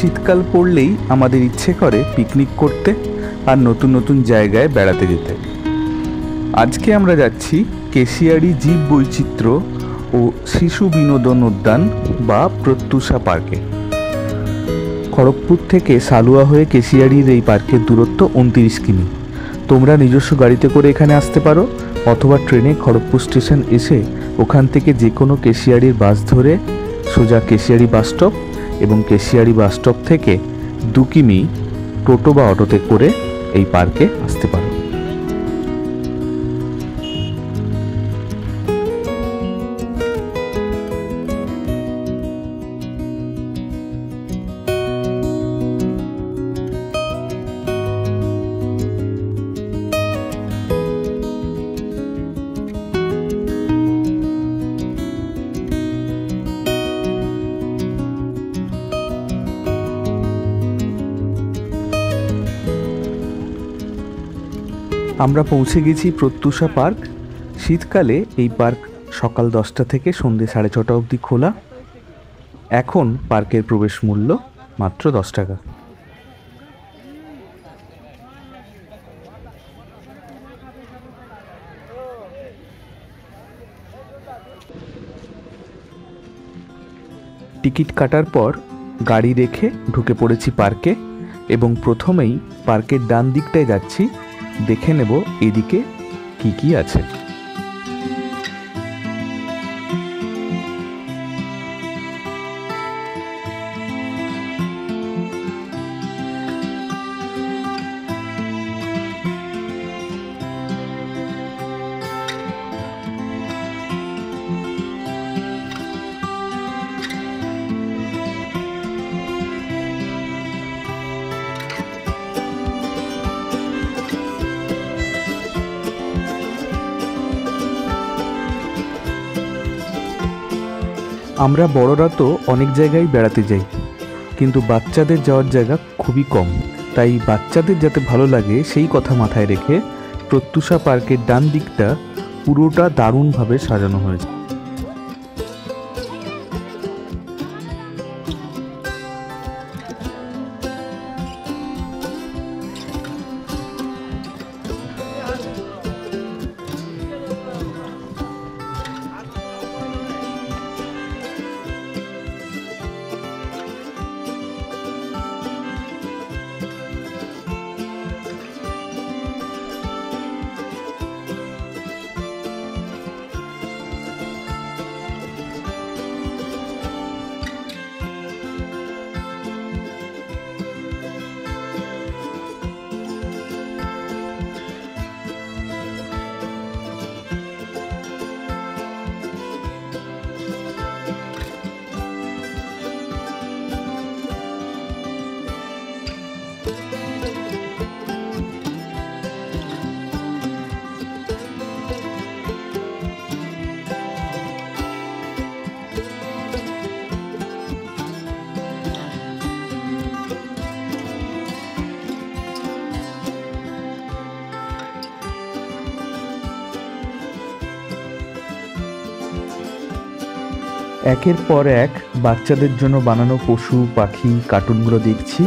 শীতকাল পড়লেই আমাদের ইচ্ছে করে পিকনিক করতে আর নতুন নতুন জায়গায় বেড়াতে যেতে। আজকে আমরা যাচ্ছি কেশিয়াড়ি জীব বৈচিত্র্য ও শিশু বিনোদন উদ্যান বা প্রত্যুষা পার্কে। খড়গপুর থেকে সালুয়া হয়ে কেশিয়াড়ির এই পার্কের দূরত্ব 29 কিমি। তোমরা নিজস্ব গাড়িতে করে এখানে আসতে পারো অথবা ট্রেনে খড়গপুর স্টেশন এসে ওখান থেকে যে কোনো কেশিয়াড়ির বাস ধরে সোজা কেশিয়াড়ি বাস স্টপ এবং কেশিয়াড়ি বাস স্টপ থেকে 2 কিমি টোটো বা অটোতে করে এই পার্কে আসতে পারো। আমরা পৌঁছে গেছি প্রত্যুষা পার্ক। শীতকালে এই পার্ক সকাল 10টা থেকে সন্ধ্যে 6:30 অবধি খোলা। এখন পার্কের প্রবেশ মূল্য মাত্র 10 টাকা। টিকিট কাটার পর গাড়ি রেখে ঢুকে পড়েছি পার্কে এবং প্রথমেই পার্কের ডান দিকটায় যাচ্ছি, দেখে নেব এদিকে কি কি আছে। আমরা বড়রা তো অনেক জায়গায় বেড়াতে যাই, কিন্তু বাচ্চাদের যাওয়ার জায়গা খুবই কম। তাই বাচ্চাদের যাতে ভালো লাগে সেই কথা মাথায় রেখে প্রত্যুষা পার্কের ডান দিকটা পুরোটা দারুণভাবে সাজানো হয়েছে। একের পর এক বাচ্চাদের জন্য বানানো পশু পাখি কার্টুনগুলো দেখছি,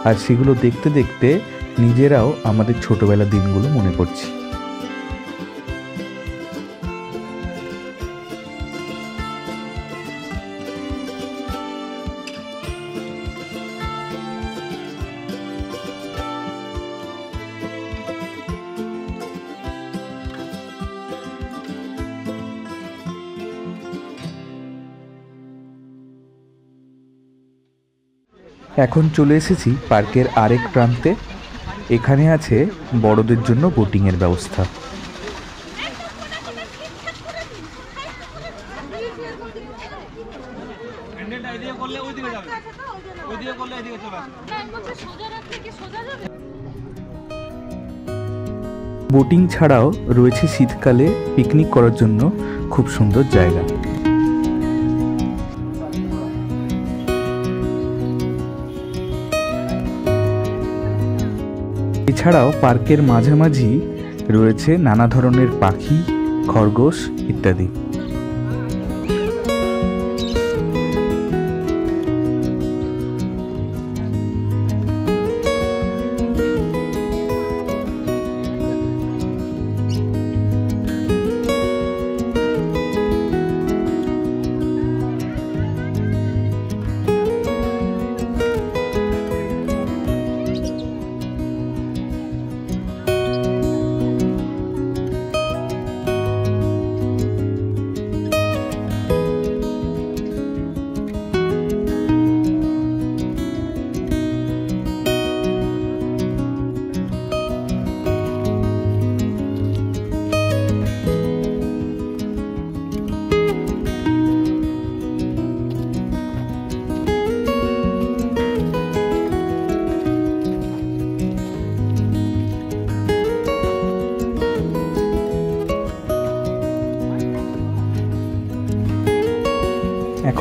আর সেগুলো দেখতে দেখতে নিজেরাও আমাদের ছোটবেলার দিনগুলো মনে করছি। এখন চলে এসেছি পার্কের আরেক প্রান্তে। এখানে আছে বড়দের জন্য বোটিংয়ের ব্যবস্থা। বোটিং ছাড়াও রয়েছে শীতকালে পিকনিক করার জন্য খুব সুন্দর জায়গা। এছাড়াও পার্কের মাঝামাঝি রয়েছে নানা ধরনের পাখি, খরগোশ ইত্যাদি।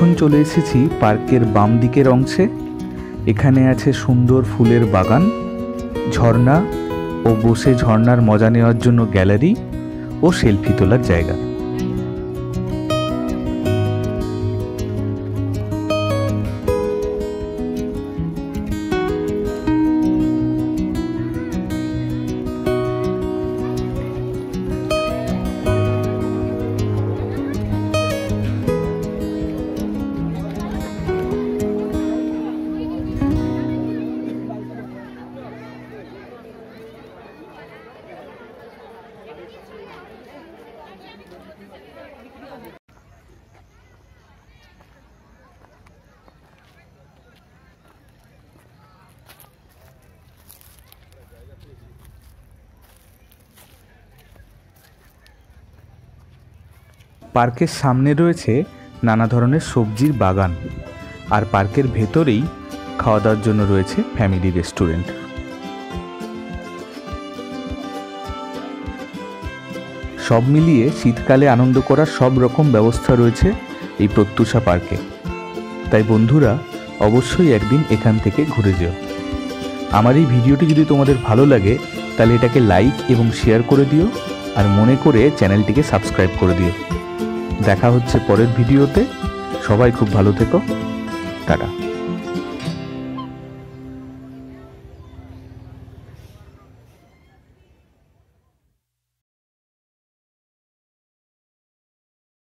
এখন চলে এসেছি পার্কের বাম দিকের অংশে। এখানে আছে সুন্দর ফুলের বাগান, ঝর্ণা ও বসে ঝর্ণার মজা নেওয়ার জন্য গ্যালারি ও সেলফি তোলার জায়গা। পার্কের সামনে রয়েছে নানা ধরনের সবজির বাগান, আর পার্কের ভেতরেই খাওয়া দাওয়ার জন্য রয়েছে ফ্যামিলি রেস্টুরেন্ট। সব মিলিয়ে শীতকালে আনন্দ করার সব রকম ব্যবস্থা রয়েছে এই প্রত্যুষা পার্কে। তাই বন্ধুরা অবশ্যই একদিন এখান থেকে ঘুরে যেও। আমার এই ভিডিওটি যদি তোমাদের ভালো লাগে তাহলে এটাকে লাইক এবং শেয়ার করে দিও, আর মনে করে চ্যানেলটিকে সাবস্ক্রাইব করে দিও। দেখা হচ্ছে পরের ভিডিওতে। সবাই খুব ভালো থেকো। টাটা।